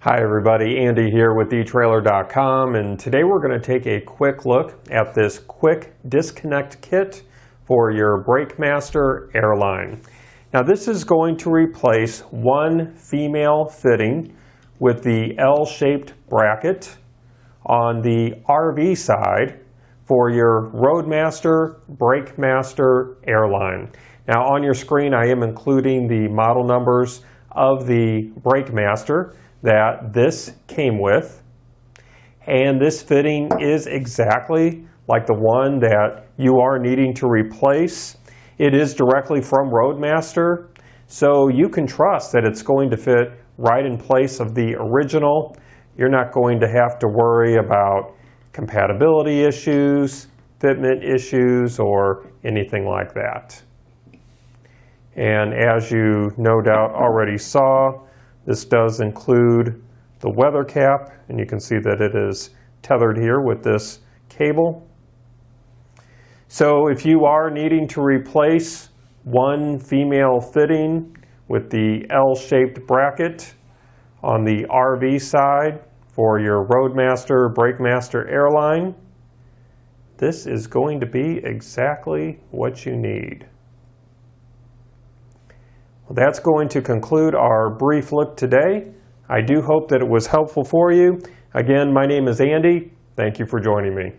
Hi everybody, Andy here with eTrailer.com, and today we're going to take a quick look at this quick disconnect kit for your BrakeMaster airline. Now this is going to replace one female fitting with the L-shaped bracket on the RV side for your Roadmaster BrakeMaster airline. Now on your screen I am including the model numbers of the BrakeMaster that this came with, and this fitting is exactly like the one that you are needing to replace. It is directly from Roadmaster, so you can trust that it's going to fit right in place of the original. You're not going to have to worry about compatibility issues, fitment issues, or anything like that. And as you no doubt already saw, this does include the weather cap, and you can see that it is tethered here with this cable. So if you are needing to replace one female fitting with the L-shaped bracket on the RV side for your Roadmaster BrakeMaster airline, this is going to be exactly what you need. Well, that's going to conclude our brief look today. I do hope that it was helpful for you. Again, my name is Andy. Thank you for joining me.